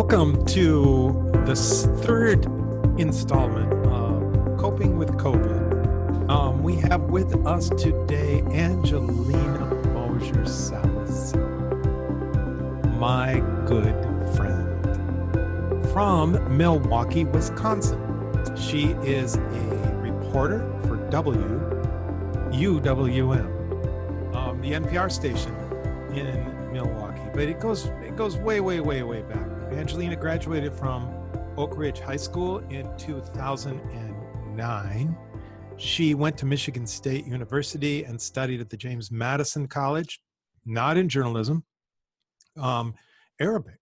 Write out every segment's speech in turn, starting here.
Welcome to this third installment of Coping with COVID. We have with us today Angelina Mosher Salazar, my good friend from Milwaukee, Wisconsin. She is a reporter for WUWM, the NPR station in Milwaukee, but it goes way back. Angelina graduated from Oakridge High School in 2009. She went to Michigan State University and studied at the James Madison College, not in journalism, Arabic.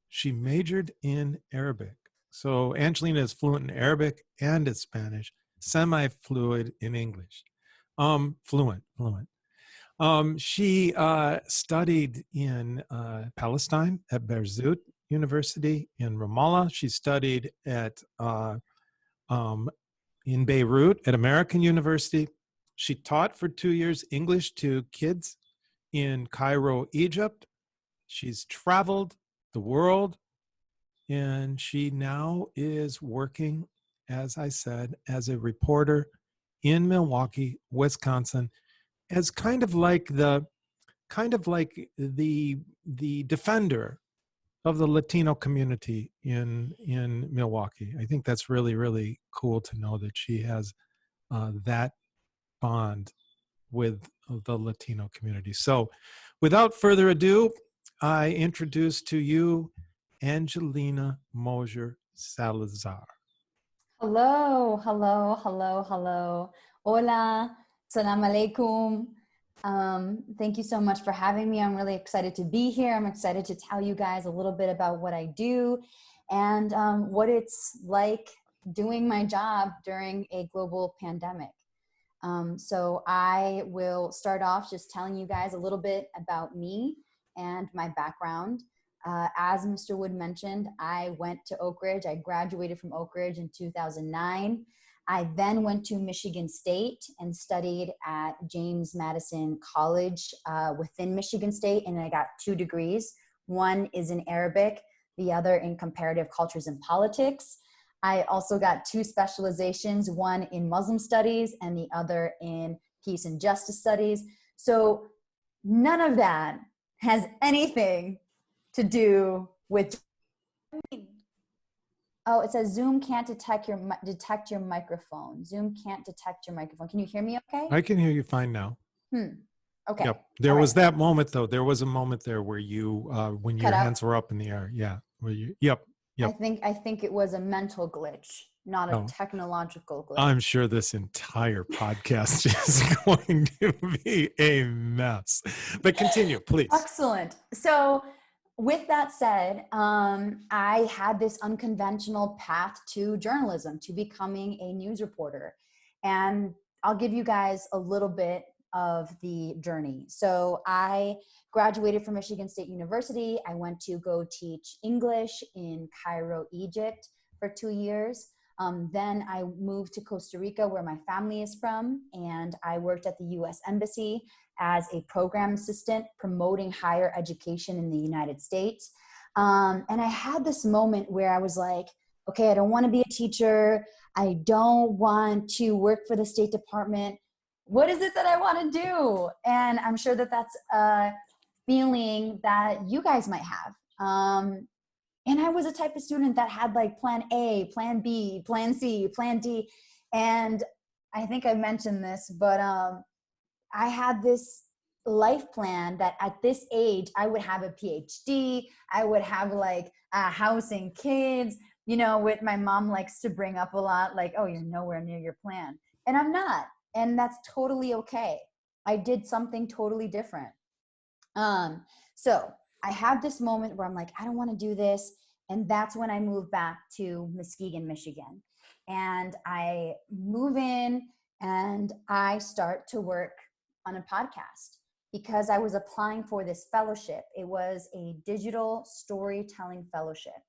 She majored in Arabic. So Angelina is fluent in Arabic and in Spanish, semi-fluid in English. Fluent. She studied in Palestine at Beirut University in Ramallah. She studied at in Beirut at American University. She taught for 2 years English to kids in Cairo, Egypt. She's traveled the world, and she now is working, as I said, as a reporter in Milwaukee, Wisconsin, as kind of like the defender of the Latino community in Milwaukee. I think that's really cool to know that she has that bond with the Latino community. So without further ado, I introduce to you Angelina Mosher Salazar. Hello. Hola. Salam alaikum. Thank you so much for having me. I'm really excited to be here. I'm excited to tell you guys a little bit about what I do and what it's like doing my job during a global pandemic. So I will start off just telling you guys a little bit about me and my background. As Mr. Wood mentioned, I went to Oakridge. I graduated from Oakridge in 2009. I then went to Michigan State and studied at James Madison College within Michigan State, and I got 2 degrees. One is in Arabic, the other in comparative cultures and politics. I also got 2 specializations, one in Muslim studies and the other in peace and justice studies. So none of that has anything to do with. Oh, it says Zoom can't detect your microphone. Zoom can't detect your microphone. Can you hear me okay? I can hear you fine now. Okay. Yep. There was that moment though. There was a moment there where you, when your hands were up in the air. Yeah. Where you, yep. I think it was a mental glitch, not a technological glitch. I'm sure this entire podcast is going to be a mess, but continue, please. Excellent. So with that said, I had this unconventional path to journalism, to becoming a news reporter. And I'll give you guys a little bit of the journey. So I graduated from Michigan State University. I went to go teach English in Cairo, Egypt for 2 years. Then I moved to Costa Rica, where my family is from, and I worked at the U.S. Embassy as a program assistant promoting higher education in the United States. And I had this moment where I was like, okay, I don't want to be a teacher. I don't want to work for the State Department. What is it that I want to do? And I'm sure that that's a feeling that you guys might have. And I was a type of student that had like plan A, plan B, plan C, plan D. And I think I mentioned this, but I had this life plan that at this age, I would have a PhD. I would have like a house and kids, what my mom likes to bring up a lot, like, oh, you're nowhere near your plan. And I'm not. And that's totally okay. I did something totally different. So I have this moment where I'm like, I don't want to do this. And that's when I moved back to Muskegon, Michigan. And I move in and I start to work on a podcast because I was applying for this fellowship. It was a digital storytelling fellowship.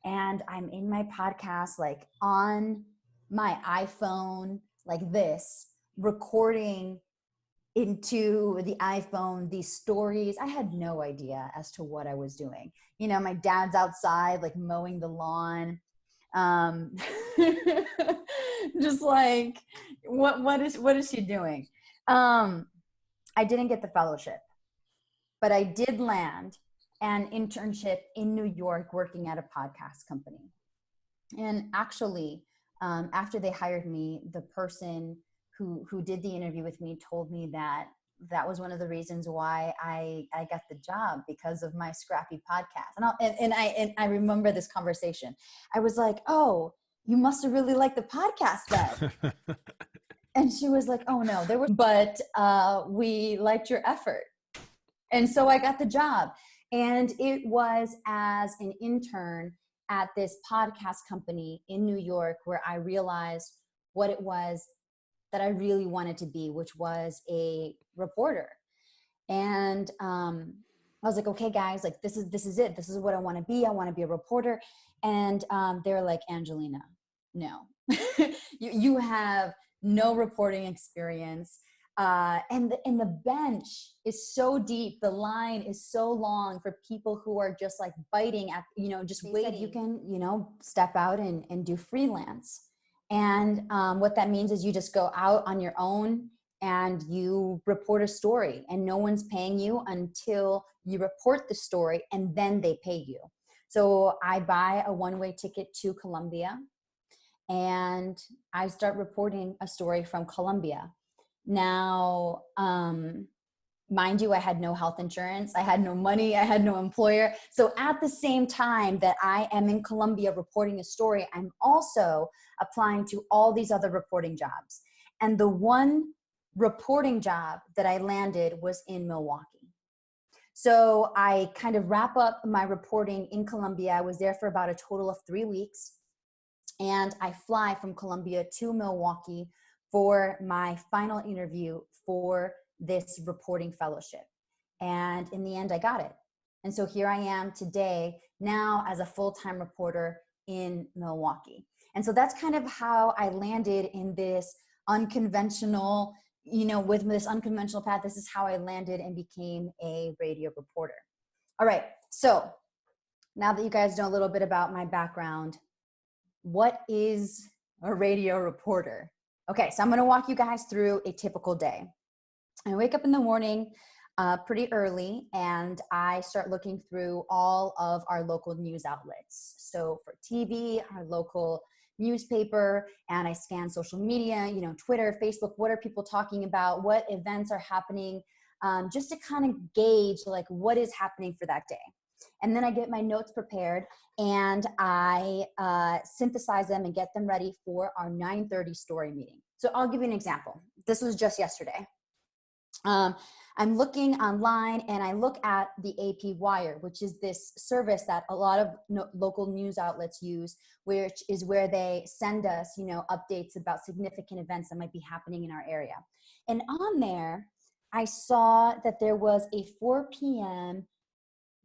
And I'm in my podcast, like on my iPhone, like this, recording into the iPhone, these stories. I had no idea as to what I was doing. You know, my dad's outside, like mowing the lawn. Just like, what is she doing? I didn't get the fellowship, but I did land an internship in New York working at a podcast company. And actually, after they hired me, the person who did the interview with me told me that that was one of the reasons why I got the job, because of my scrappy podcast. And I remember this conversation. I was like, "Oh, you must have really liked the podcast then." And she was like, "Oh no, but we liked your effort." And so I got the job. And it was as an intern at this podcast company in New York where I realized what it was that I really wanted to be, which was a reporter. And I was like, "Okay, guys, like this is it. This is what I want to be. I want to be a reporter." And they're like, "Angelina, no, you have no reporting experience." And the bench is so deep. The line is so long for people who are just like biting at, just waiting. You can, step out and do freelance. And what that means is you just go out on your own and you report a story, and no one's paying you until you report the story, and then they pay you. So I buy a one-way ticket to Colombia, and I start reporting a story from Colombia. Now, mind you, I had no health insurance. I had no money. I had no employer. So at the same time that I am in Colombia reporting a story, I'm also applying to all these other reporting jobs. And the one reporting job that I landed was in Milwaukee. So I kind of wrap up my reporting in Colombia. I was there for about a total of 3 weeks. And I fly from Colombia to Milwaukee for my final interview for this reporting fellowship. And in the end, I got it. And so here I am today, now as a full-time reporter in Milwaukee. And so that's kind of how I landed in this unconventional, with this unconventional path. This is how I landed and became a radio reporter. All right. So now that you guys know a little bit about my background, what is a radio reporter? Okay, so I'm going to walk you guys through a typical day. I wake up in the morning pretty early, and I start looking through all of our local news outlets. So for TV, our local newspaper, and I scan social media, Twitter, Facebook, what are people talking about? What events are happening? Just to kind of gauge like what is happening for that day. And then I get my notes prepared, and I synthesize them and get them ready for our 9:30 story meeting. So I'll give you an example. This was just yesterday. I'm looking online, and I look at the AP Wire, which is this service that a lot of local news outlets use, which is where they send us, updates about significant events that might be happening in our area. And on there, I saw that there was a 4 p.m.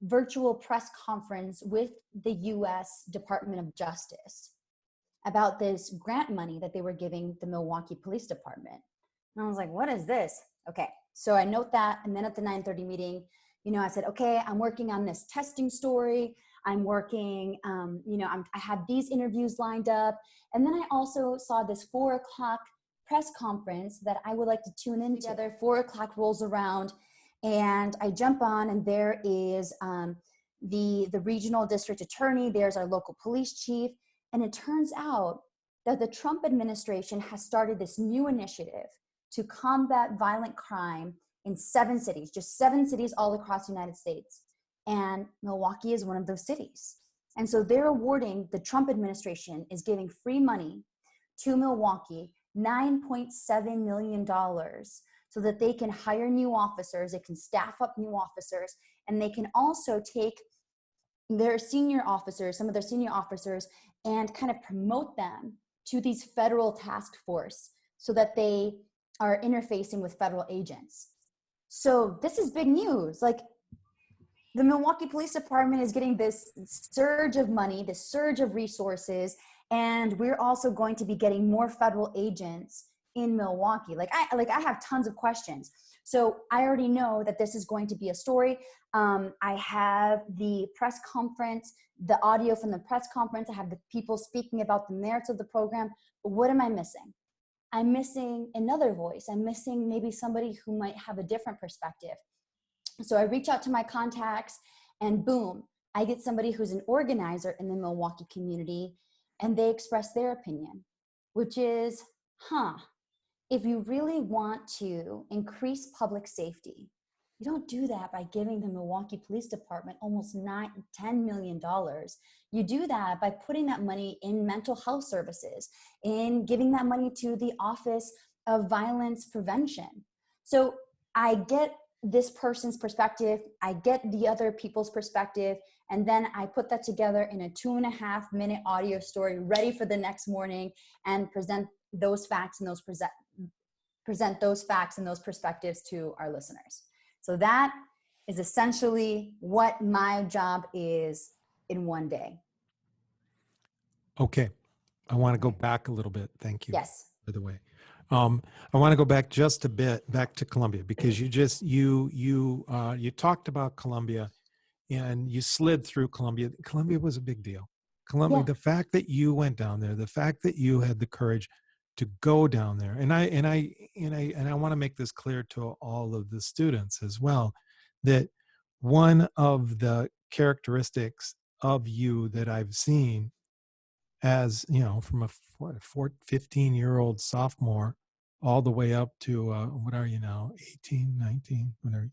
virtual press conference with the U.S. Department of Justice about this grant money that they were giving the Milwaukee Police Department. And I was like, what is this? Okay, so I note that. And then at the 9:30 meeting, I said, okay, I'm working on this testing story. I'm working, I have these interviews lined up. And then I also saw this 4 o'clock press conference that I would like to tune in together. 4 o'clock rolls around, and I jump on, and there is the regional district attorney. There's our local police chief. And it turns out that the Trump administration has started this new initiative to combat violent crime in 7 cities, just 7 cities all across the United States. And Milwaukee is one of those cities. And so they're awarding, the Trump administration is giving free money to Milwaukee, $9.7 million, so that they can hire new officers, they can staff up new officers, and they can also take their senior officers, some of their senior officers, and kind of promote them to these federal task force so that they are interfacing with federal agents. So this is big news. Like, the Milwaukee Police Department is getting this surge of money, this surge of resources, and we're also going to be getting more federal agents in Milwaukee? Like I have tons of questions. So I already know that this is going to be a story. I have the press conference, the audio from the press conference. I have the people speaking about the merits of the program. But what am I missing? I'm missing another voice. I'm missing maybe somebody who might have a different perspective. So I reach out to my contacts and boom, I get somebody who's an organizer in the Milwaukee community, and they express their opinion, which is, if you really want to increase public safety, you don't do that by giving the Milwaukee Police Department almost $10 million. You do that by putting that money in mental health services, in giving that money to the Office of Violence Prevention. So I get this person's perspective, I get the other people's perspective, and then I put that together in a 2.5-minute audio story ready for the next morning and present those facts and present those facts and those perspectives to our listeners. So that is essentially what my job is in one day. Okay. I want to go back a little bit. Thank you. Yes. By the way, I want to go back just a bit back to Columbia, because you talked about Columbia and you slid through Columbia. Columbia was a big deal. Columbia, the fact that you went down there, the fact that you had the courage to go down there, and I want to make this clear to all of the students as well, that one of the characteristics of you that I've seen, as you know, from a 15-year-old sophomore all the way up to what are you now, 18, 19, whatever.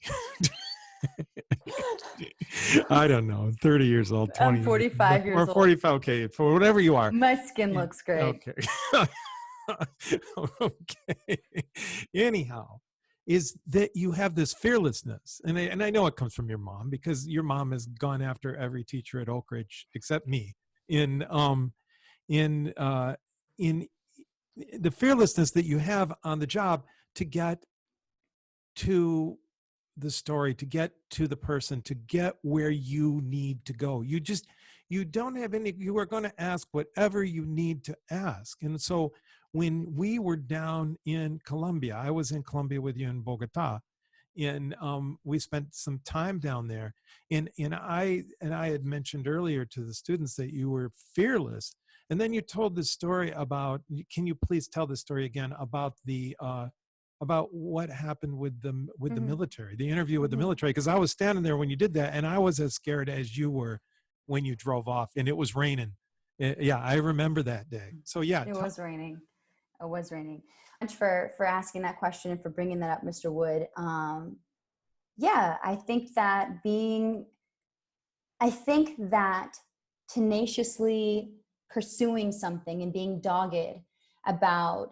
I don't know, 30 years old, 20. I'm 45 years old. Or 45, okay, for whatever you are. My skin looks great. Okay. Okay. Anyhow, is that you have this fearlessness, and I know it comes from your mom, because your mom has gone after every teacher at Oakridge except me in the fearlessness that you have on the job to get to the story, to get to the person, to get where you need to go. You don't have any, you are going to ask whatever you need to ask. And so when we were down in Colombia, I was in Colombia with you in Bogota, and we spent some time down there. And I had mentioned earlier to the students that you were fearless. And then you told the story about, can you please tell the story again about the about what happened with the military, the interview with the military? Because I was standing there when you did that, and I was as scared as you were when you drove off, and it was raining. Yeah, I remember that day. So yeah, it was raining. It was raining. Thanks for asking that question and for bringing that up, Mr. Wood. Yeah, I think that tenaciously pursuing something and being dogged about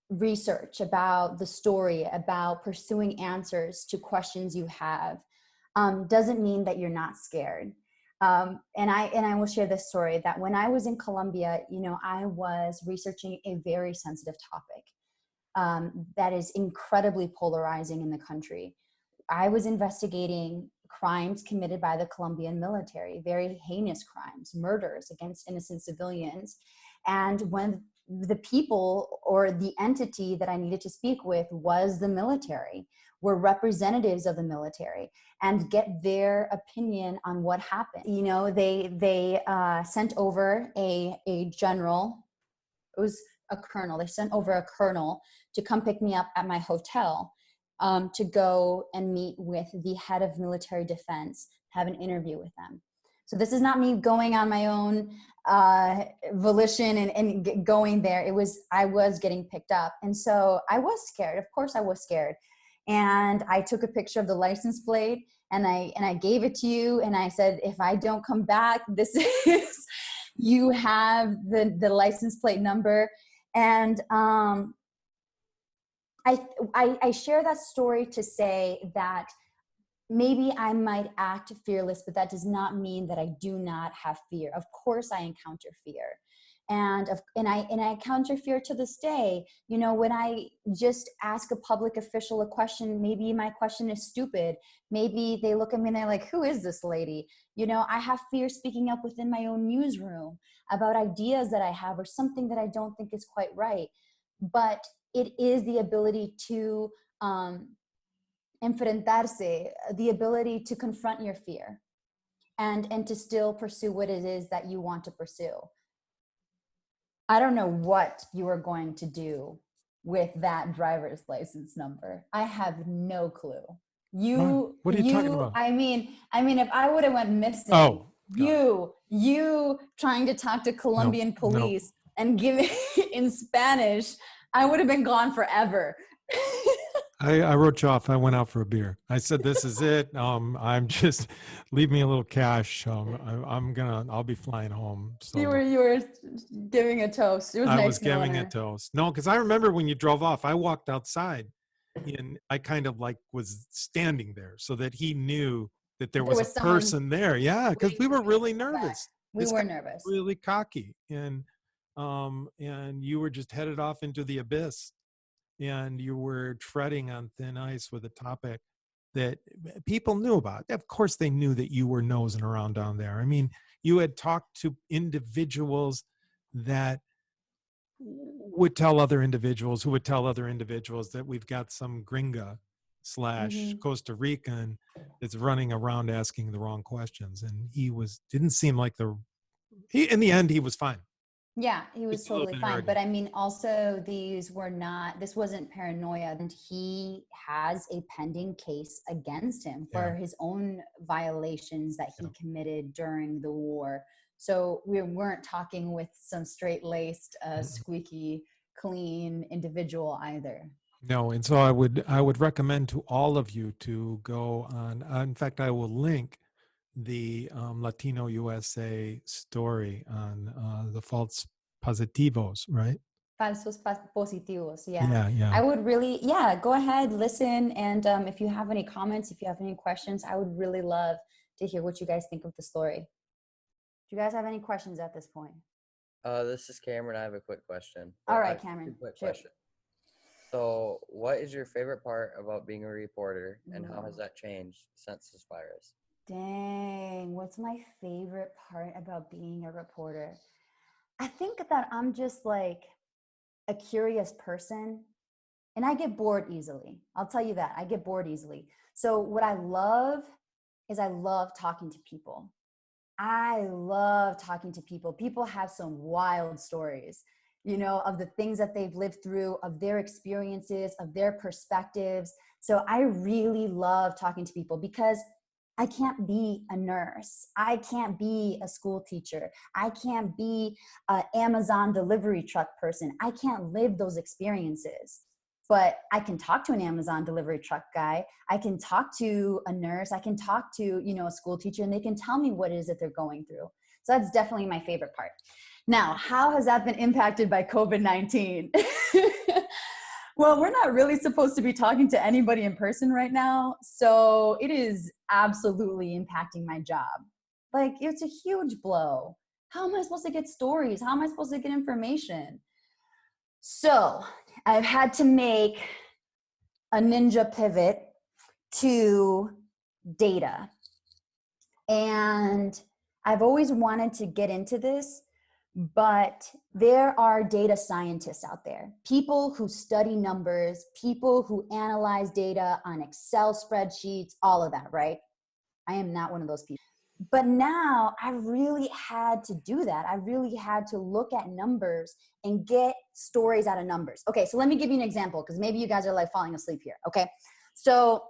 research, about the story, about pursuing answers to questions you have, doesn't mean that you're not scared. And I will share this story that when I was in Colombia, I was researching a very sensitive topic that is incredibly polarizing in the country. I was investigating crimes committed by the Colombian military, very heinous crimes, murders against innocent civilians. And when the people or the entity that I needed to speak with was the military, were representatives of the military, and get their opinion on what happened. They sent over a general. It was a colonel. They sent over a colonel to come pick me up at my hotel, to go and meet with the head of military defense, have an interview with them. So this is not me going on my own volition and going there. I was getting picked up. And so I was scared. Of course I was scared. And I took a picture of the license plate and I gave it to you. And I said, if I don't come back, this is, you have the license plate number. And I share that story to say that maybe I might act fearless, but that does not mean that I do not have fear. Of course I encounter fear. And I encounter fear to this day. When I just ask a public official a question, maybe my question is stupid. Maybe they look at me and they're like, who is this lady? I have fear speaking up within my own newsroom about ideas that I have or something that I don't think is quite right. but it is the ability to enfrentarse, the ability to confront your fear and to still pursue what it is that you want to pursue. I don't know what you are going to do with that driver's license number. I have no clue. What are you talking about? I mean, if I would have went missing, Oh, you trying to talk to Colombian police and giving in Spanish, I would have been gone forever. I wrote you off. I went out for a beer. I said, "This is it. I'm just leave me a little cash. I'll be flying home." So you were giving a toast. It was I nice was giving knowing a toast. No, because I remember when you drove off, I walked outside, and I kind of like was standing there so that he knew that there was a person there. Yeah, because we were really nervous. We were nervous, really cocky, and you were just headed off into the abyss. And you were treading on thin ice with a topic that people knew about. Of course, they knew that you were nosing around down there. I mean, you had talked to individuals that would tell other individuals who would tell other individuals that we've got some gringa / Costa Rican that's running around asking the wrong questions. And didn't seem like in the end, he was fine. Yeah, he was totally fine. Arrogant. But I mean, also this wasn't paranoia. And he has a pending case against him for his own violations that he committed during the war. So we weren't talking with some straight-laced, squeaky clean individual either. No, and so I would recommend to all of you to go on. In fact, I will link the Latino USA story on the false positivos, right? Falsos positivos, Yeah. I would really, go ahead, listen. And if you have any comments, if you have any questions, I would really love to hear what you guys think of the story. Do you guys have any questions at this point? This is Cameron. I have a quick question. All right, Cameron. Quick question. So, what is your favorite part about being a reporter, and how has that changed since this virus? Dang, what's my favorite part about being a reporter? I think that I'm just like a curious person, and I get bored easily. I'll tell you that. I get bored easily. So what I love is I love talking to people. I love talking to people. People have some wild stories, of the things that they've lived through, of their experiences, of their perspectives. So I really love talking to people because I can't be a nurse. I can't be a school teacher. I can't be an Amazon delivery truck person. I can't live those experiences. But I can talk to an Amazon delivery truck guy. I can talk to a nurse. I can talk to, a school teacher, and they can tell me what it is that they're going through. So that's definitely my favorite part. Now, how has that been impacted by COVID-19? Well, we're not really supposed to be talking to anybody in person right now. So it is absolutely impacting my job. Like, it's a huge blow. How am I supposed to get stories? How am I supposed to get information? So I've had to make a ninja pivot to data. And I've always wanted to get into this, but there are data scientists out there, people who study numbers, people who analyze data on Excel spreadsheets, all of that, right? I am not one of those people. But now I really had to do that. I really had to look at numbers and get stories out of numbers. Okay, so let me give you an example, because maybe you guys are like falling asleep here, okay? So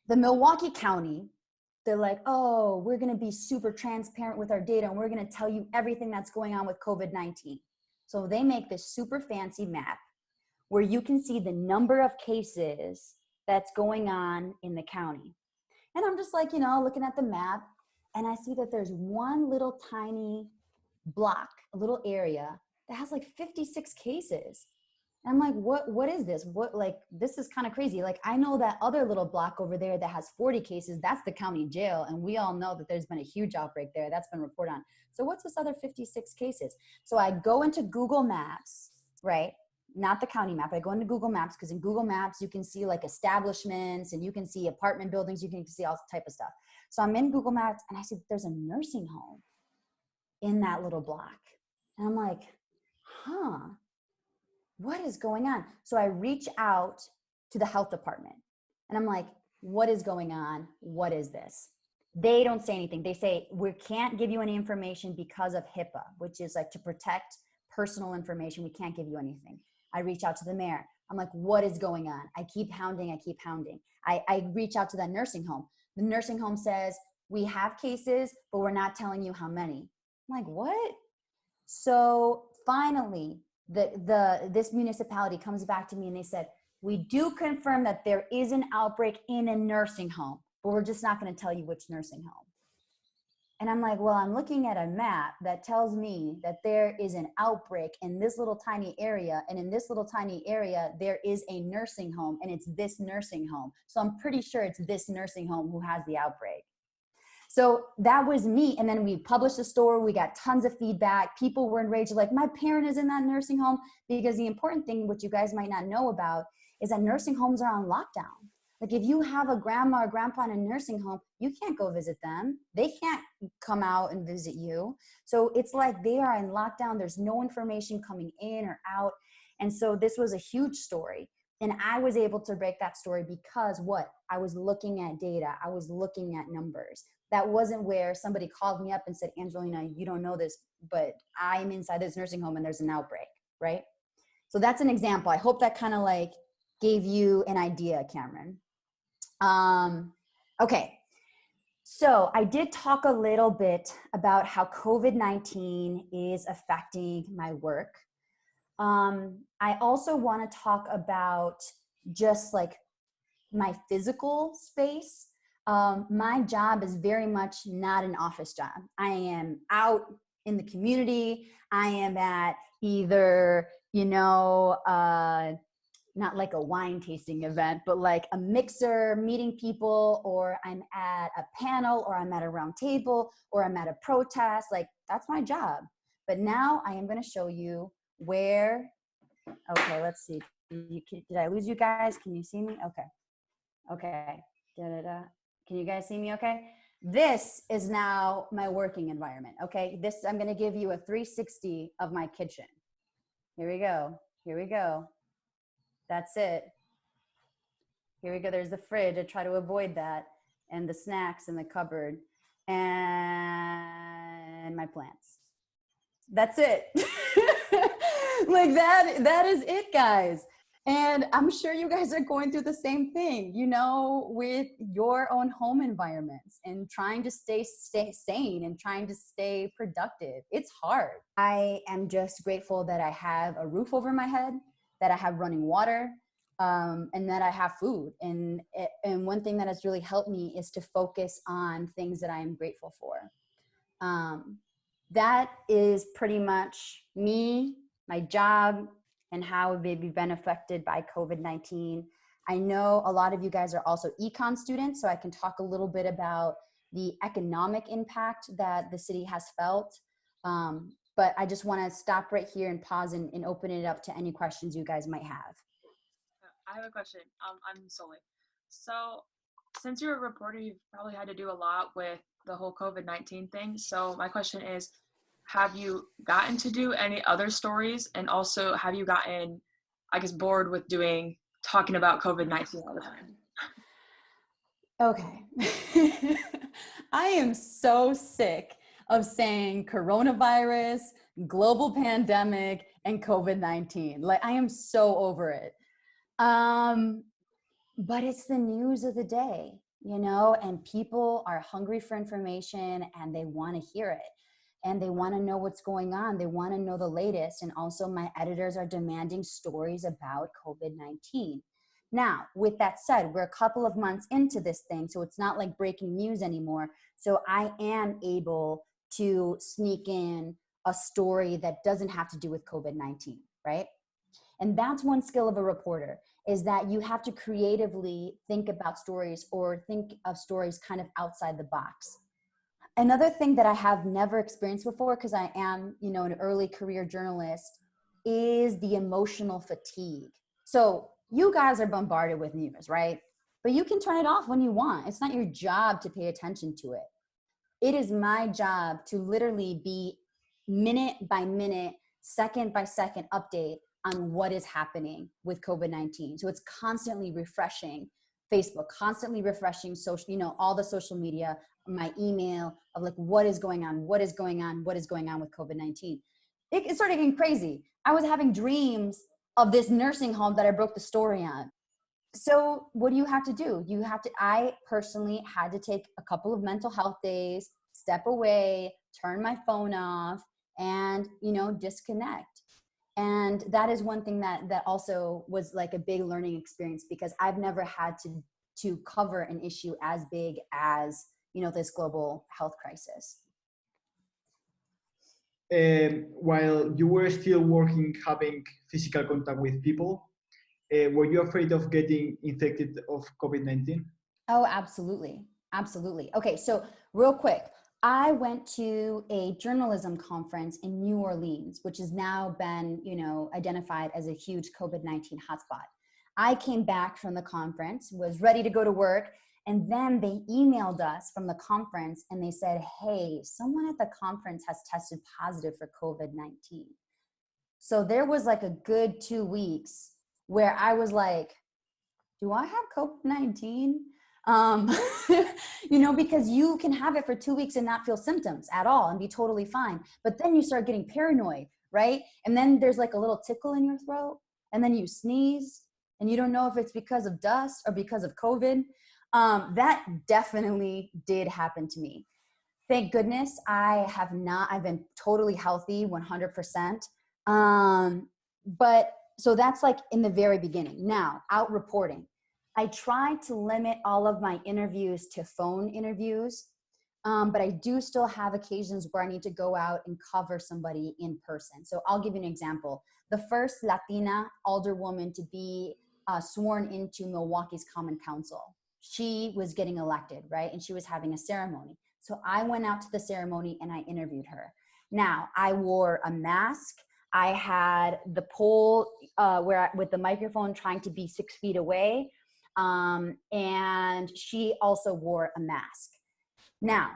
the Milwaukee County, they're like, oh, we're going to be super transparent with our data, and we're going to tell you everything that's going on with COVID-19. So they make this super fancy map where you can see the number of cases that's going on in the county. And I'm just like, looking at the map, and I see that there's one little tiny block, a little area that has like 56 cases. And I'm like, what is this? This is kind of crazy. Like, I know that other little block over there that has 40 cases, that's the county jail. And we all know that there's been a huge outbreak there. That's been reported on. So what's this other 56 cases? So I go into Google Maps, right? Not the county map. I go into Google Maps, because in Google Maps, you can see like establishments, and you can see apartment buildings. You can see all type of stuff. So I'm in Google Maps, and I see that there's a nursing home in that little block. And I'm like, what is going on? So I reach out to the health department and I'm like, what is going on? What is this? They don't say anything. They say, we can't give you any information because of HIPAA, which is like to protect personal information. We can't give you anything. I reach out to the mayor. I'm like, what is going on? I keep hounding. I reach out to that nursing home. The nursing home says, we have cases, but we're not telling you how many. I'm like, what? So finally, this municipality comes back to me and they said, we do confirm that there is an outbreak in a nursing home, but we're just not going to tell you which nursing home. And I'm like, well, I'm looking at a map that tells me that there is an outbreak in this little tiny area. And in this little tiny area, there is a nursing home, and it's this nursing home. So I'm pretty sure it's this nursing home who has the outbreak. So that was me. And then we published a story. We got tons of feedback. People were enraged, like, my parent is in that nursing home. Because the important thing, which you guys might not know about, is that nursing homes are on lockdown. Like if you have a grandma or grandpa in a nursing home, you can't go visit them. They can't come out and visit you. So it's like they are in lockdown. There's no information coming in or out. And so this was a huge story. And I was able to break that story because what? I was looking at data. I was looking at numbers. That wasn't where somebody called me up and said, Angelina, you don't know this, but I'm inside this nursing home and there's an outbreak, right? So that's an example. I hope that kind of like gave you an idea, Cameron. Okay. So I did talk a little bit about how COVID-19 is affecting my work. I also want to talk about just like my physical space. My job is very much not an office job. I am out in the community. I am at either, not like a wine tasting event, but like a mixer, meeting people, or I'm at a panel, or I'm at a round table, or I'm at a protest. Like that's my job. But now I am going to show you where, okay, let's see. Did I lose you guys? Can you see me? Okay. Can you guys see me okay? This is now my working environment, okay? I'm going to give you a 360 of my kitchen. Here we go. That's it. Here we go. There's the fridge. I try to avoid that. And the snacks in the cupboard. And my plants. That's it. Like that is it, guys. And I'm sure you guys are going through the same thing, with your own home environments and trying to stay sane and trying to stay productive. It's hard. I am just grateful that I have a roof over my head, that I have running water, and that I have food. And one thing that has really helped me is to focus on things that I am grateful for. That is pretty much me, my job, and how they've been affected by COVID-19. I know a lot of you guys are also econ students, so I can talk a little bit about the economic impact that the city has felt. But I just want to stop right here and pause and open it up to any questions you guys might have. I have a question. I'm Sully. So since you're a reporter, you've probably had to do a lot with the whole COVID-19 thing. So my question is, have you gotten to do any other stories? And also, have you gotten, I guess, bored with talking about COVID-19 all the time? Okay. I am so sick of saying coronavirus, global pandemic, and COVID-19. Like, I am so over it. But it's the news of the day, and people are hungry for information and they want to hear it. And they want to know what's going on. They want to know the latest. And also my editors are demanding stories about COVID-19. Now, with that said, we're a couple of months into this thing, so it's not like breaking news anymore. So I am able to sneak in a story that doesn't have to do with COVID-19, right? And that's one skill of a reporter, is that you have to creatively think about stories or think of stories kind of outside the box. Another thing that I have never experienced before, because I am, an early career journalist, is the emotional fatigue. So you guys are bombarded with news, right? But you can turn it off when you want. It's not your job to pay attention to it. It is my job to literally be minute by minute, second by second update on what is happening with COVID-19. So it's constantly refreshing Facebook, constantly refreshing social, all the social media, my email of like, what is going on with COVID-19. It started getting crazy. I was having dreams of this nursing home that I broke the story on. So what do you have to do? I personally had to take a couple of mental health days, step away, turn my phone off, and, disconnect. And that is one thing that also was like a big learning experience, because I've never had to cover an issue as big as, this global health crisis. While you were still working, having physical contact with people, were you afraid of getting infected of COVID-19? Oh, absolutely. Absolutely. Okay. So real quick, I went to a journalism conference in New Orleans, which has now been, identified as a huge COVID-19 hotspot. I came back from the conference, was ready to go to work, and then they emailed us from the conference and they said, hey, someone at the conference has tested positive for COVID-19. So there was like a good 2 weeks where I was like, do I have COVID-19? Because you can have it for 2 weeks and not feel symptoms at all and be totally fine. But then you start getting paranoid, right? And then there's like a little tickle in your throat, and then you sneeze and you don't know if it's because of dust or because of COVID. That definitely did happen to me. Thank goodness I've been totally healthy 100%. But so that's like in the very beginning. Now, out reporting. I try to limit all of my interviews to phone interviews, but I do still have occasions where I need to go out and cover somebody in person. So I'll give you an example. The first Latina alderwoman to be sworn into Milwaukee's Common Council. She was getting elected, right? And she was having a ceremony. So I went out to the ceremony and I interviewed her. Now, I wore a mask. I had the pole with the microphone trying to be 6 feet away. And she also wore a mask. Now,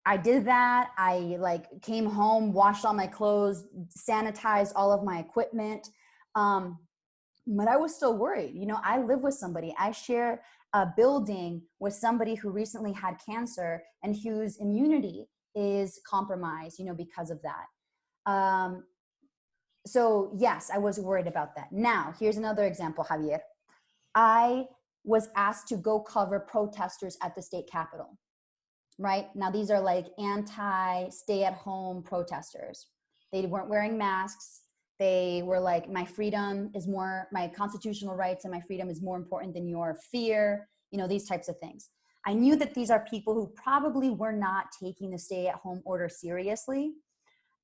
I did that. I came home, washed all my clothes, sanitized all of my equipment. But I was still worried. I live with somebody. I share a building with somebody who recently had cancer and whose immunity is compromised, because of that. So yes, I was worried about that. Now, here's another example, Javier. I was asked to go cover protesters at the state capitol, right? Now, these are like anti-stay-at-home protesters. They weren't wearing masks. They were like, my constitutional rights and my freedom is more important than your fear, these types of things. I knew that these are people who probably were not taking the stay-at-home order seriously.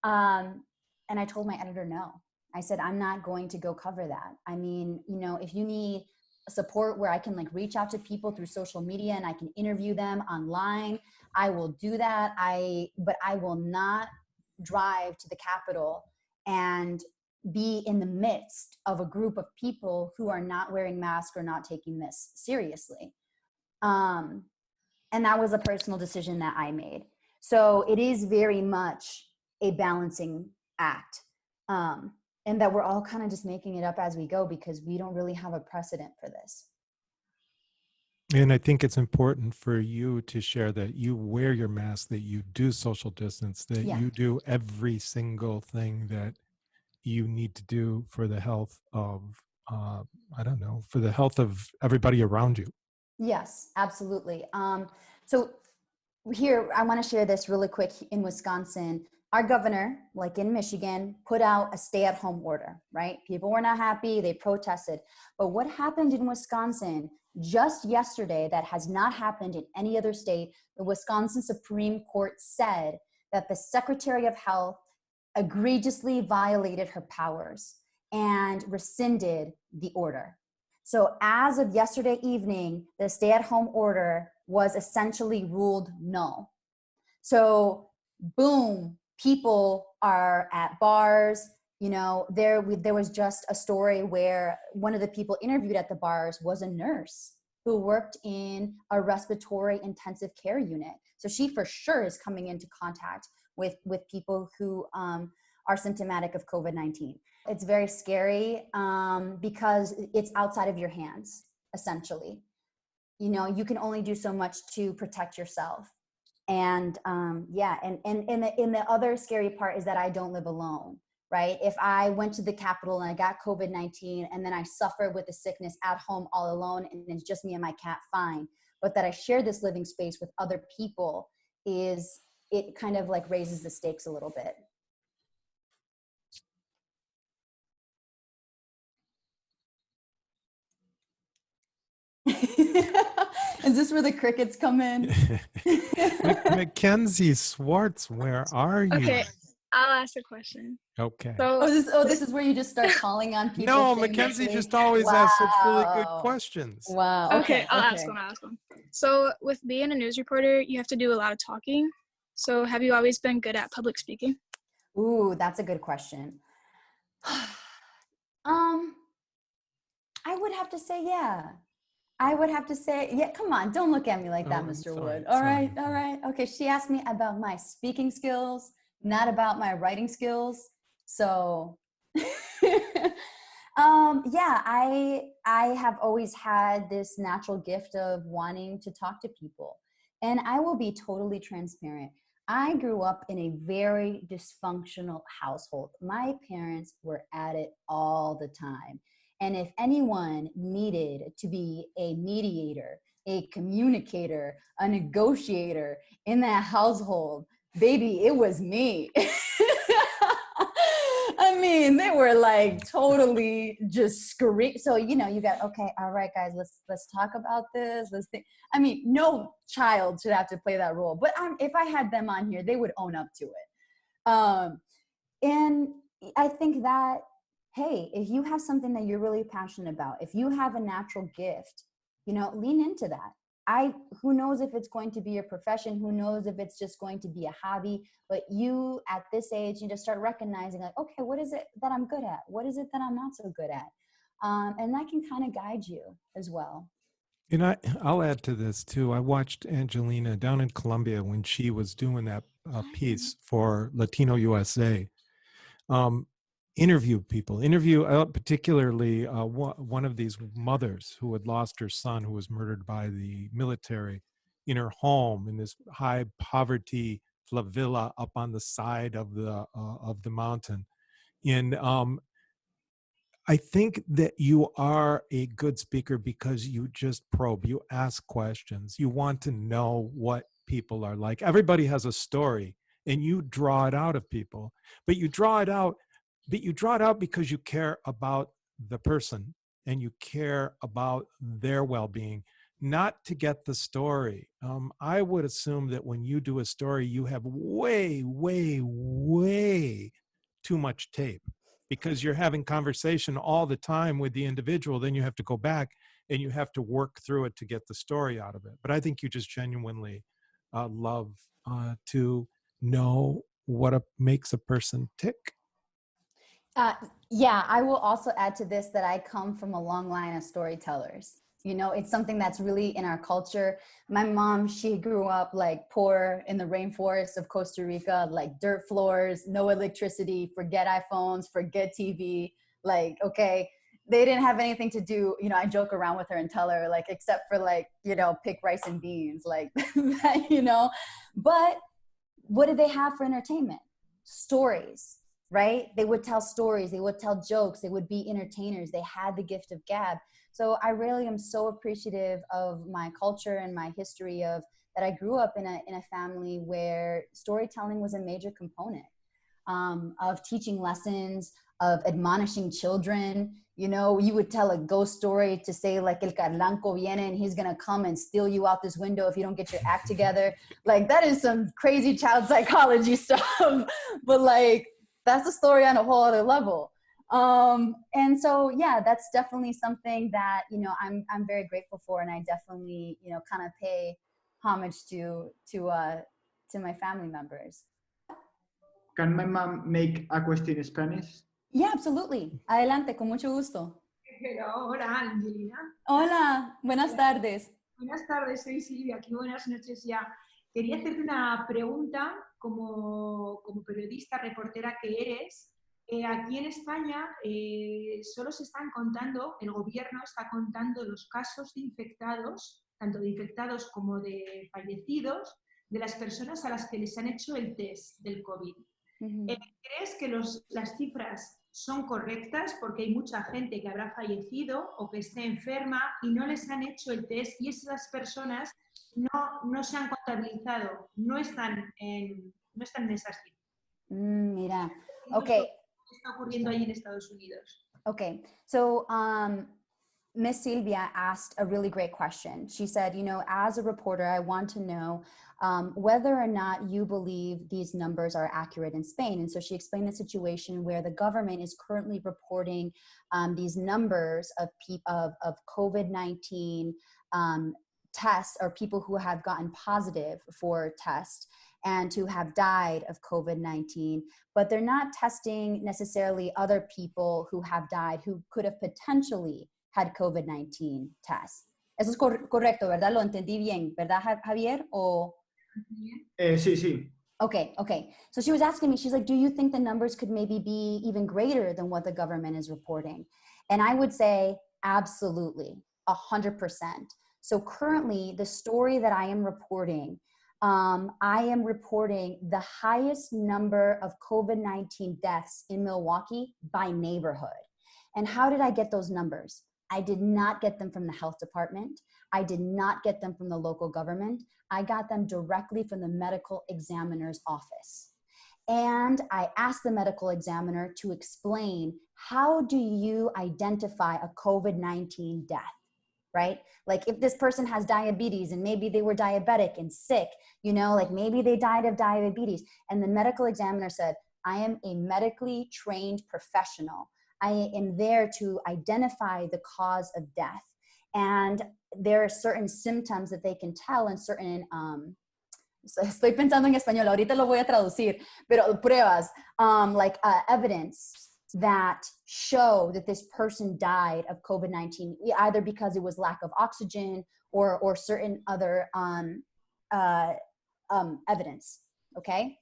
And I told my editor no. I said, I'm not going to go cover that. I mean, if you need support where I can reach out to people through social media and I can interview them online, I will do that. But I will not drive to the Capitol and be in the midst of a group of people who are not wearing masks or not taking this seriously. And that was a personal decision that I made. So it is very much a balancing act. And that we're all kind of just making it up as we go because we don't really have a precedent for this. And I think it's important for you to share that you wear your mask, that you do social distance, that you do every single thing that you need to do for the health of, for the health of everybody around you. Yes, absolutely. So here, I want to share this really quick. In Wisconsin, our governor, like in Michigan, put out a stay-at-home order, right? People were not happy, they protested. But what happened in Wisconsin just yesterday that has not happened in any other state, the Wisconsin Supreme Court said that the Secretary of Health egregiously violated her powers and rescinded the order. So as of yesterday evening, the stay-at-home order was essentially ruled null. So boom, people are at bars. There was just a story where one of the people interviewed at the bars was a nurse who worked in a respiratory intensive care unit. So she for sure is coming into contact with people who are symptomatic of COVID-19. It's very scary because it's outside of your hands, essentially. You know, you can only do so much to protect yourself. And and the other scary part is that I don't live alone, right? If I went to the Capitol and I got COVID-19 and then I suffer with the sickness at home all alone and it's just me and my cat, fine. But that I share this living space with other people it kind of like raises the stakes a little bit. Is this where the crickets come in? Mackenzie Swartz, where are you? Okay, I'll ask a question. Okay. So, This is where you just start calling on people. No, Mackenzie just always asks such really good questions. Wow. okay, I'll ask one. So, with being a news reporter, you have to do a lot of talking. So, have you always been good at public speaking? Ooh, that's a good question. I would have to say, yeah. I would have to say, yeah, come on, don't look at me like that, Mr. Wood. All right. Okay, she asked me about my speaking skills, not about my writing skills. So, I have always had this natural gift of wanting to talk to people. And I will be totally transparent. I grew up in a very dysfunctional household. My parents were at it all the time. And if anyone needed to be a mediator, a communicator, a negotiator in that household, baby, it was me. I mean, they were like totally just scream. So, you know, you got, okay, all right, guys, let's talk about this. Let's think. I mean, no child should have to play that role. But if I had them on here, they would own up to it. And I think that, hey, if you have something that you're really passionate about, if you have a natural gift, you know, lean into that. Who knows if it's going to be your profession, who knows if it's just going to be a hobby, but you at this age, you just start recognizing like, okay, what is it that I'm good at? What is it that I'm not so good at? And that can kind of guide you as well. And I'll add to this too. I watched Angelina down in Colombia when she was doing that piece for Latino USA. Interview people, particularly one of these mothers who had lost her son, who was murdered by the military in her home in this high poverty favela up on the side of the mountain. And I think that you are a good speaker because you just probe, you ask questions, you want to know what people are like. Everybody has a story, and you draw it out of people, but you draw it out because you care about the person and you care about their well-being, not to get the story. I would assume that when you do a story, you have way, way, way too much tape because you're having conversation all the time with the individual. Then you have to go back and you have to work through it to get the story out of it. But I think you just genuinely love to know what makes a person tick. Yeah, I will also add to this that I come from a long line of storytellers. You know, it's something that's really in our culture. My mom, she grew up like poor in the rainforest of Costa Rica, like dirt floors, no electricity, forget iPhones, forget TV. Like, okay, they didn't have anything to do. You know, I joke around with her and tell her like, except for like, you know, pick rice and beans, like that, you know. But what did they have for entertainment? Stories. Right? They would tell stories, they would tell jokes, they would be entertainers. They had the gift of gab. So I really am so appreciative of my culture and my history of that I grew up in a family where storytelling was a major component of teaching lessons, of admonishing children. You know, you would tell a ghost story to say like El Carlanco viene and he's gonna come and steal you out this window if you don't get your act together. Like that is some crazy child psychology stuff. But like, that's a story on a whole other level. And so, yeah, that's definitely something that, you know, I'm very grateful for. And I definitely, you know, kind of pay homage to my family members. Can my mom make a question in Spanish? Yeah, absolutely. Adelante, con mucho gusto. Hello, hola, Angelina. Hola, buenas tardes. Buenas tardes, soy Silvia, aquí buenas noches ya. Quería hacerte una pregunta como periodista, reportera que eres. Aquí en España solo se están contando, el gobierno está contando los casos de infectados, tanto de infectados como de fallecidos, de las personas a las que les han hecho el test del COVID. ¿Crees que las cifras son correctas? Porque hay mucha gente que habrá fallecido o que esté enferma y no les han hecho el test y esas personas no se han contabilizado, no están en esas cifras. Mira, okay. ¿Qué está ocurriendo ahí en Estados Unidos? Okay, so Miss Silvia asked a really great question. She said, you know, as a reporter, I want to know whether or not you believe these numbers are accurate in Spain. And so she explained the situation where the government is currently reporting these numbers of COVID-19 tests, or people who have gotten positive for tests and who have died of COVID-19, but they're not testing necessarily other people who have died who could have potentially had COVID-19 tests. Eso es correcto, ¿verdad? Lo entendí bien, ¿verdad, Javier? O... Sí. Okay. So she was asking me, she's like, do you think the numbers could maybe be even greater than what the government is reporting? And I would say, absolutely, 100%. So currently, the story that I am reporting, I am reporting the highest number of COVID-19 deaths in Milwaukee by neighborhood. And how did I get those numbers? I did not get them from the health department. I did not get them from the local government. I got them directly from the medical examiner's office. And I asked the medical examiner to explain, how do you identify a COVID-19 death? Right? Like if this person has diabetes and maybe they were diabetic and sick, you know, like maybe they died of diabetes. And the medical examiner said, I am a medically trained professional. I am there to identify the cause of death. And there are certain symptoms that they can tell and certain, estoy pensando en español, ahorita lo voy a traducir, pero pruebas, evidence that show that this person died of COVID-19, either because it was lack of oxygen or certain other evidence, okay?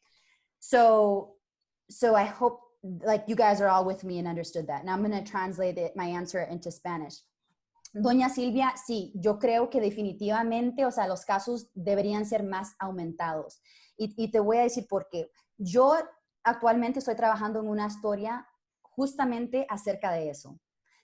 So I hope like you guys are all with me and understood that. Now I'm going to translate my answer into Spanish. Doña Silvia, sí, yo creo que definitivamente, o sea, los casos deberían ser más aumentados. Y te voy a decir por qué. Yo actualmente estoy trabajando en una historia justamente acerca de eso,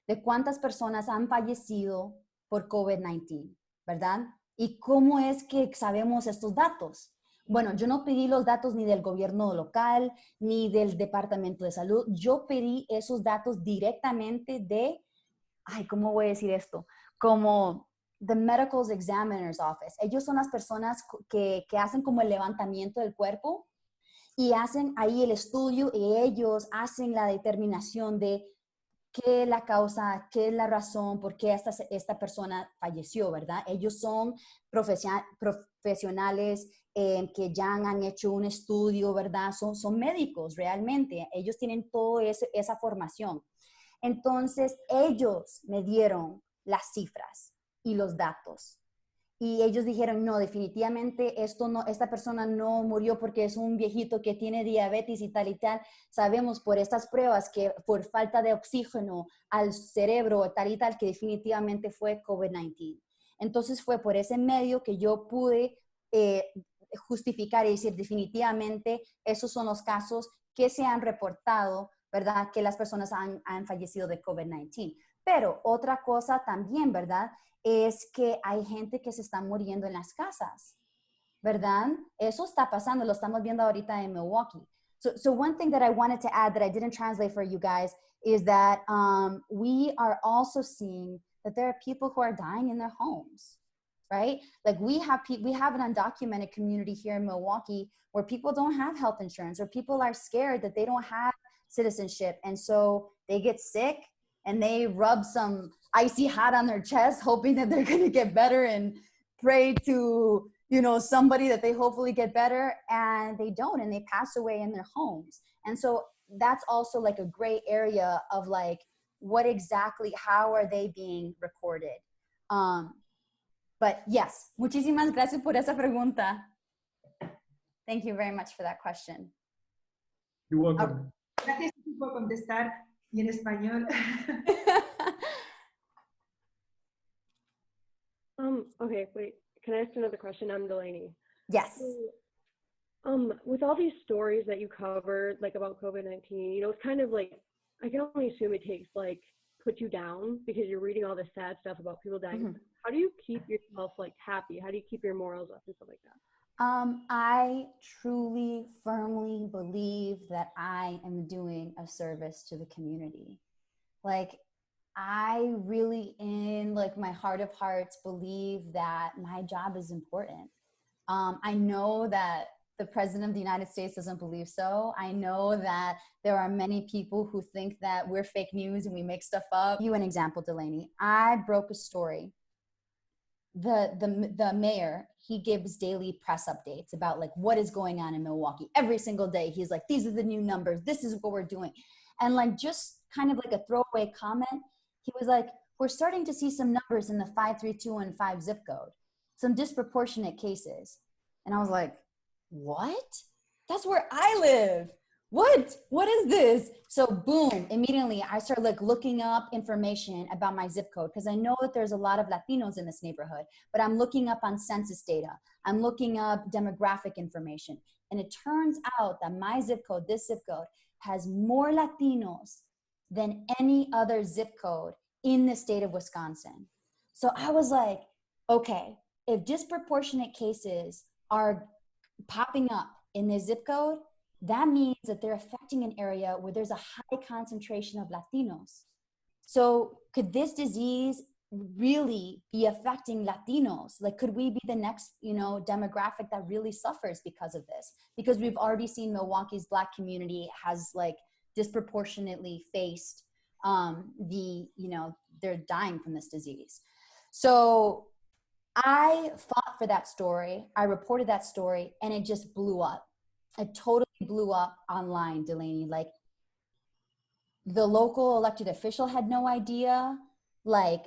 de cuántas personas han fallecido por COVID-19, ¿verdad? Y cómo es que sabemos estos datos. Bueno, yo no pedí los datos ni del gobierno local, ni del Departamento de Salud. Yo pedí esos datos directamente de, ¿cómo voy a decir esto? Como the Medical Examiner's Office. Ellos son las personas que hacen como el levantamiento del cuerpo y hacen ahí el estudio y ellos hacen la determinación de qué es la causa, qué es la razón, por qué esta persona falleció, ¿verdad? Ellos son profesionales que ya han hecho un estudio, ¿verdad? Son médicos realmente. Ellos tienen toda esa formación. Entonces, ellos me dieron las cifras y los datos. Y ellos dijeron, no, definitivamente esta persona no murió porque es un viejito que tiene diabetes y tal y tal. Sabemos por estas pruebas que por falta de oxígeno al cerebro tal y tal, que definitivamente fue COVID-19. Entonces fue por ese medio que yo pude justificar y decir definitivamente esos son los casos que se han reportado, ¿verdad? Que las personas han fallecido de COVID-19. Pero otra cosa también, ¿verdad? Es que hay gente que se está muriendo en las casas, ¿verdad? Eso está pasando, lo estamos viendo ahorita en Milwaukee. So one thing that I wanted to add that I didn't translate for you guys is that we are also seeing that there are people who are dying in their homes, right? Like we have an undocumented community here in Milwaukee where people don't have health insurance, or people are scared that they don't have citizenship. And so they get sick and they rub some icy hot on their chest, hoping that they're going to get better and pray to, you know, somebody that they hopefully get better, and they don't, and they pass away in their homes. And so that's also like a gray area of like, what exactly, how are they being recorded? But yes, muchísimas gracias por esa pregunta. Thank you very much for that question. You're welcome. Gracias puedo contestar y en español. Okay, wait. Can I ask another question? I'm Delaney. Yes. With all these stories that you covered, like about COVID-19, you know, it's kind of like, I can only assume it takes like, put you down because you're reading all this sad stuff about people dying. Mm-hmm. How do you keep yourself like happy? How do you keep your morals up and stuff like that? I truly, firmly believe that I am doing a service to the community. Like, I really, in like my heart of hearts, believe that my job is important. I know that the President of the United States doesn't believe so. I know that there are many people who think that we're fake news and we make stuff up. You an example, Delaney. I broke a story. The mayor, he gives daily press updates about like what is going on in Milwaukee. Every single day, he's like, these are the new numbers. This is what we're doing. And like just kind of like a throwaway comment, he was like, we're starting to see some numbers in the 53215 zip code, some disproportionate cases. And I was like, what? That's where I live. What is this? So boom, immediately I started like looking up information about my zip code because I know that there's a lot of Latinos in this neighborhood, but I'm looking up on census data. I'm looking up demographic information. And it turns out that my zip code, this zip code, has more Latinos than any other zip code in the state of Wisconsin. So I was like, okay, if disproportionate cases are popping up in this zip code, that means that they're affecting an area where there's a high concentration of Latinos. So could this disease really be affecting Latinos? Like, could we be the next, demographic that really suffers because of this? Because we've already seen Milwaukee's Black community has like disproportionately faced they're dying from this disease. So I fought for that story. I reported that story and it just blew up. It totally blew up online, Delaney. Like the local elected official had no idea. Like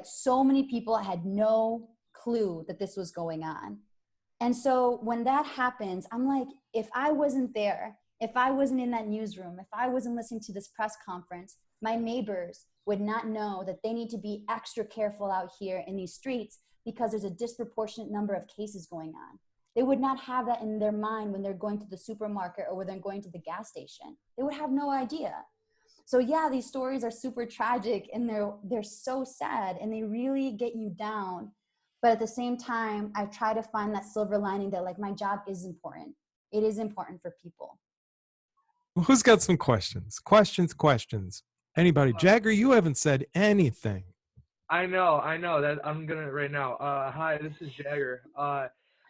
so many people had no clue that this was going on. And so when that happens, I'm like, if I wasn't there, if I wasn't in that newsroom, if I wasn't listening to this press conference, my neighbors would not know that they need to be extra careful out here in these streets because there's a disproportionate number of cases going on. They would not have that in their mind when they're going to the supermarket or when they're going to the gas station. They would have no idea. So yeah, these stories are super tragic and they're so sad and they really get you down. But at the same time, I try to find that silver lining that like my job is important. It is important for people. Who's got some questions? Questions. Anybody? Jagger, you haven't said anything. I know that I'm gonna right now. Hi, this is Jagger.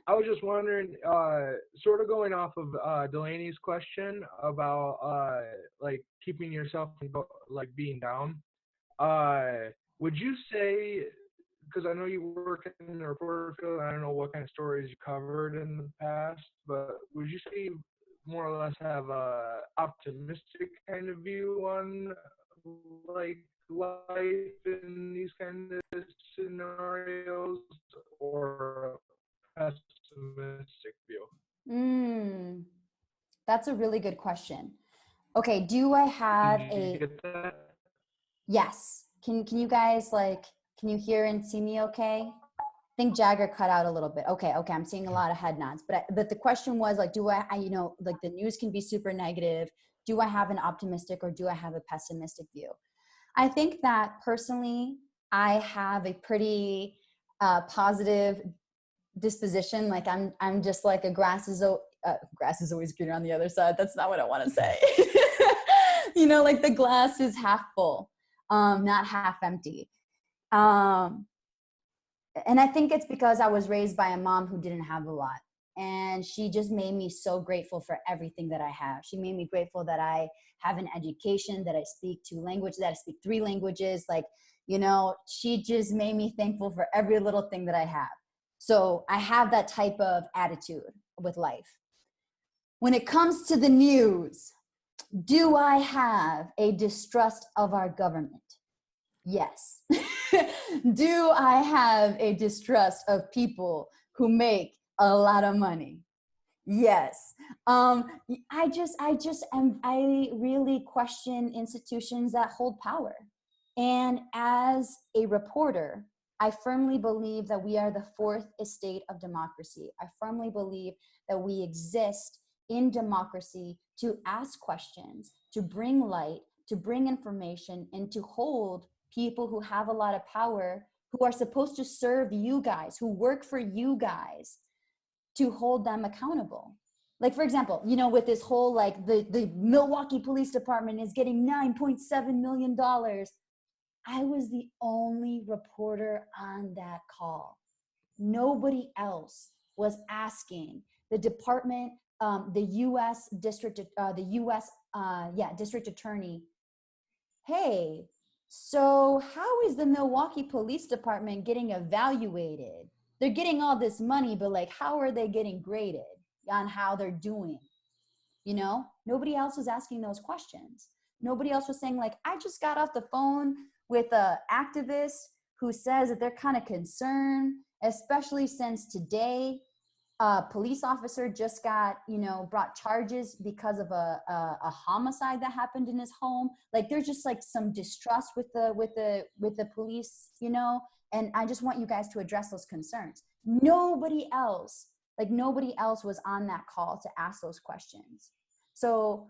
I was just wondering, sort of going off of Delaney's question about like keeping yourself from like being down. Would you say, because I know you work in the reporter field, I don't know what kind of stories you covered in the past, but would you say you more or less have a optimistic kind of view on like life in these kind of scenarios, or pessimistic view? That's a really good question. Okay, do I have get that? Yes. Can you guys can you hear and see me okay? I think Jagger cut out a little bit. Okay, I'm seeing a lot of head nods. But the question was like, do I like the news can be super negative. Do I have an optimistic or do I have a pessimistic view? I think that personally, I have a pretty positive disposition. Like I'm just like a grass is always greener on the other side. That's not what I want to say. Like the glass is half full, not half empty. And I think it's because I was raised by a mom who didn't have a lot. And she just made me so grateful for everything that I have. She made me grateful that I have an education, that I speak 2 languages, that I speak 3 languages. She just made me thankful for every little thing that I have. So I have that type of attitude with life. When it comes to the news, do I have a distrust of our government? Yes. Do I have a distrust of people who make a lot of money? Yes. I really question institutions that hold power. And as a reporter, I firmly believe that we are the fourth estate of democracy. I firmly believe that we exist in democracy to ask questions, to bring light, to bring information, and to hold people who have a lot of power, who are supposed to serve you guys, who work for you guys, to hold them accountable. Like, for example, you know, with this whole, like, the Milwaukee Police Department is getting $9.7 million. I was the only reporter on that call. Nobody else was asking the department, the U.S. district attorney, hey, so how is the Milwaukee Police Department getting evaluated? They're getting all this money, but like, how are they getting graded on how they're doing? You know, nobody else was asking those questions. Nobody else was saying, like, I just got off the phone with an activist who says that they're kind of concerned, especially since today a police officer just got, you know, brought charges because of a homicide that happened in his home. Like, there's just like some distrust with the police, you know, and I just want you guys to address those concerns. Nobody else was on that call to ask those questions. So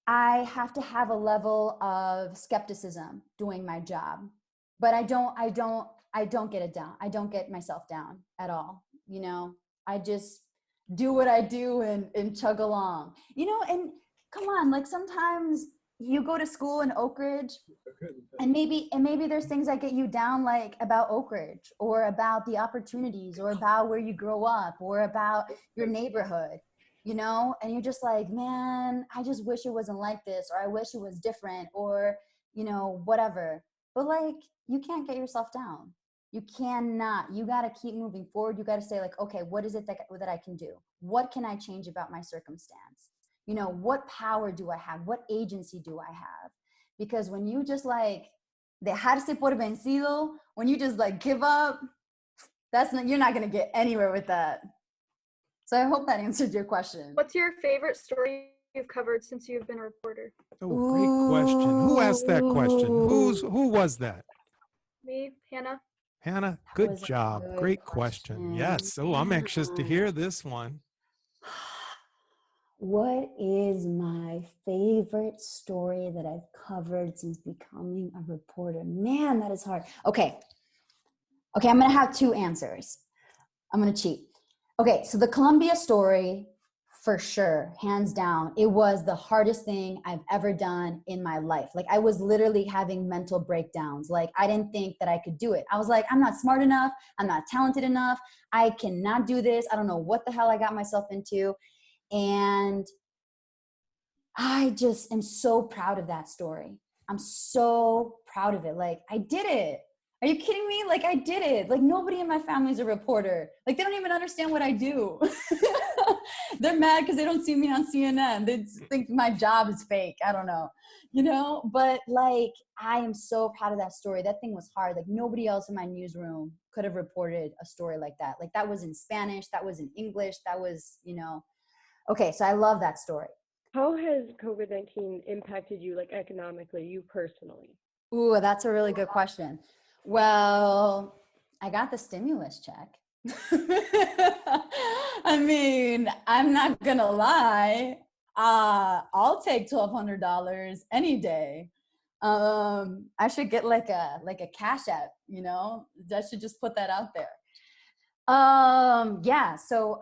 I have to have a level of skepticism doing my job, but I don't get it down. I don't get myself down at all. You know, I just do what I do and chug along, you know, and come on, like sometimes you go to school in Oakridge and maybe there's things that get you down, like about Oakridge or about the opportunities or about where you grow up or about your neighborhood, you know, and you're just like, man, I just wish it wasn't like this, or I wish it was different, or, you know, whatever. But like, you can't get yourself down. You cannot. You got to keep moving forward. You got to say, like, okay, what is it that I can do? What can I change about my circumstance? You know, what power do I have? What agency do I have? Because when you just like dejarse por vencido, when you just like give up, you're not going to get anywhere with that. So I hope that answered your question. What's your favorite story you've covered since you've been a reporter? Oh, great question. Who asked that question? Who was that? Me, Hannah. Hannah, good job. Great question. Yes. Oh, I'm anxious to hear this one. What is my favorite story that I've covered since becoming a reporter? Man, that is hard. Okay, I'm going to have two answers. I'm going to cheat. Okay, so the Columbia story, for sure, hands down, it was the hardest thing I've ever done in my life. Like, I was literally having mental breakdowns. Like, I didn't think that I could do it. I was like, I'm not smart enough. I'm not talented enough. I cannot do this. I don't know what the hell I got myself into. And I just am so proud of that story. I'm so proud of it. Like, I did it. Are you kidding me? Like, I did it. Like, nobody in my family is a reporter. Like, they don't even understand what I do. They're mad because they don't see me on CNN. They think my job is fake. I don't know, you know? But like, I am so proud of that story. That thing was hard. Like, nobody else in my newsroom could have reported a story like that. Like, that was in Spanish. That was in English. That was, you know. Okay, so I love that story. How has COVID-19 impacted you, like economically, you personally? Ooh, that's a really good question. Well, I got the stimulus check. I mean, I'm not gonna lie. I'll take $1,200 any day. I should get like a Cash App, you know. I should just put that out there. Yeah. So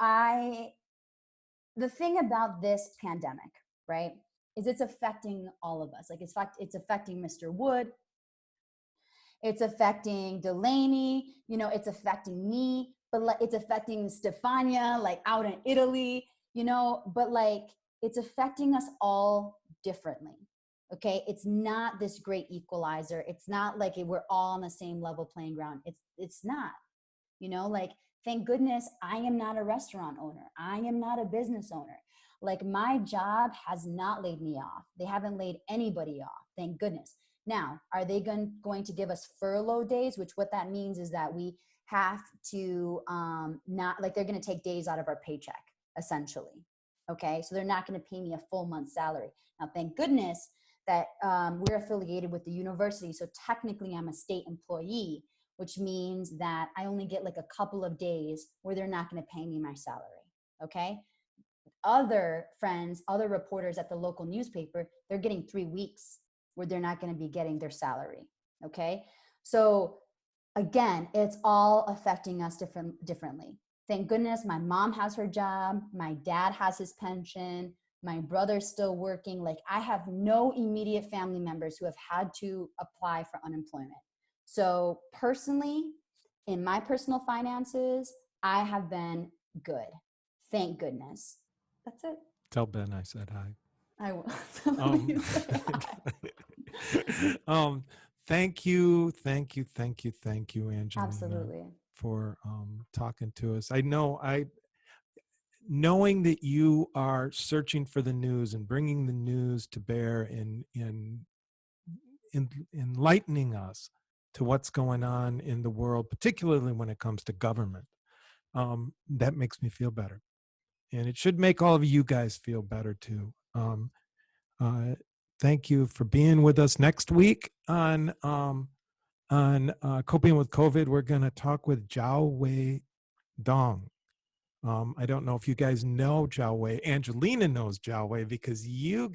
the thing about this pandemic, right, is it's affecting all of us. Like, it's affecting Mr. Wood. It's affecting Delaney, you know, it's affecting me, but it's affecting Stefania, like out in Italy, you know, but like, it's affecting us all differently. Okay. It's not this great equalizer. It's not like we're all on the same level playing ground. It's not, you know, like, thank goodness I am not a restaurant owner. I am not a business owner. Like, my job has not laid me off. They haven't laid anybody off. Thank goodness. Now, are they going to give us furlough days? Which what that means is that we have to not, like, they're going to take days out of our paycheck. essentially. Okay, so they're not going to pay me a full month's salary. Now, thank goodness that we're affiliated with the university, so technically I'm a state employee, which means that I only get like a couple of days where they're not going to pay me my salary. Okay, other friends, other reporters at the local newspaper, they're getting 3 weeks where they're not going to be getting their salary. Okay, so again, it's all affecting us differently. Thank goodness my mom has her job, my dad has his pension, my brother's still working. Like, I have no immediate family members who have had to apply for unemployment. So personally, in my personal finances, I have been good. Thank goodness. That's it. Tell Ben I said hi. I will. Thank you, Angelina. Absolutely. For talking to us. Knowing that you are searching for the news and bringing the news to bear in enlightening us to what's going on in the world, particularly when it comes to government, that makes me feel better. And it should make all of you guys feel better too. Thank you for being with us. Next week on Coping with COVID, we're going to talk with Zhao Wei Dong. I don't know if you guys know Zhao Wei. Angelina knows Zhao Wei because you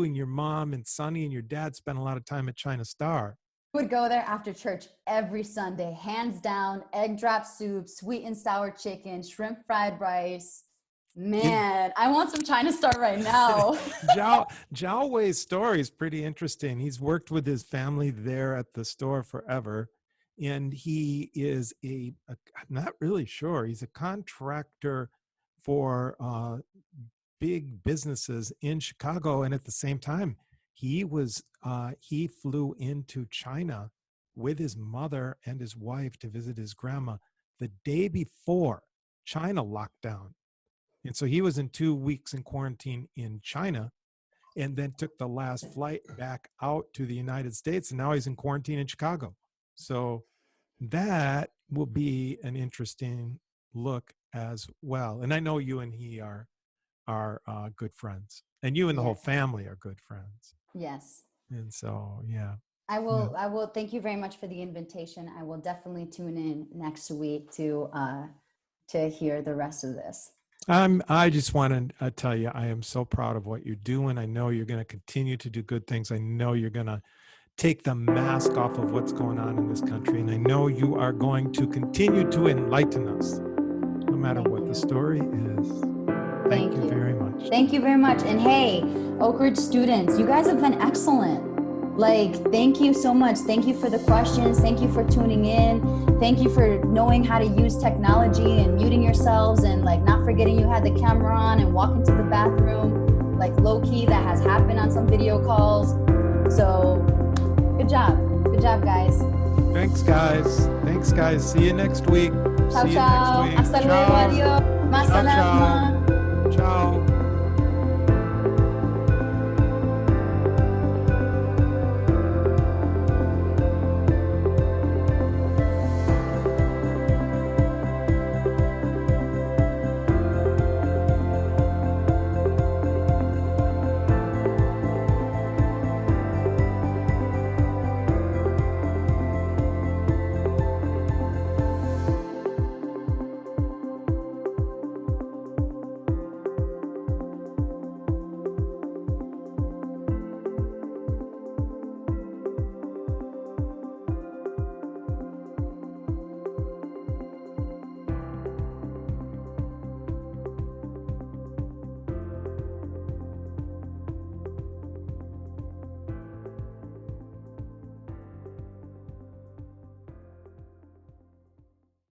and your mom and Sonny and your dad spent a lot of time at China Star. Would go there after church every Sunday, hands down, egg drop soup, sweet and sour chicken, shrimp fried rice. Man, I want some China Star right now. Zhao Wei's story is pretty interesting. He's worked with his family there at the store forever. And he is I'm not really sure, he's a contractor for big businesses in Chicago. And at the same time, he flew into China with his mother and his wife to visit his grandma the day before China locked down. And so he was in 2 weeks in quarantine in China and then took the last flight back out to the United States. And now he's in quarantine in Chicago. So that will be an interesting look as well. And I know you and he are good friends, and you and the whole family are good friends. Yes. And so, yeah. I will. Thank you very much for the invitation. I will definitely tune in next week to hear the rest of this. I just want to tell you, I am so proud of what you're doing. I know you're going to continue to do good things. I know you're going to take the mask off of what's going on in this country. And I know you are going to continue to enlighten us, no matter what the story is. Thank you very much. Thank you very much. And hey, Oakridge students, you guys have been excellent. Like, thank you so much. Thank you for the questions. Thank you for tuning in. Thank you for knowing how to use technology and muting yourselves and like not forgetting you had the camera on and walking to the bathroom, like low key that has happened on some video calls. So good job. Good job, guys. Thanks, guys. See you next week. Ciao, ciao. Hasta luego. Adiós. Más Ciao.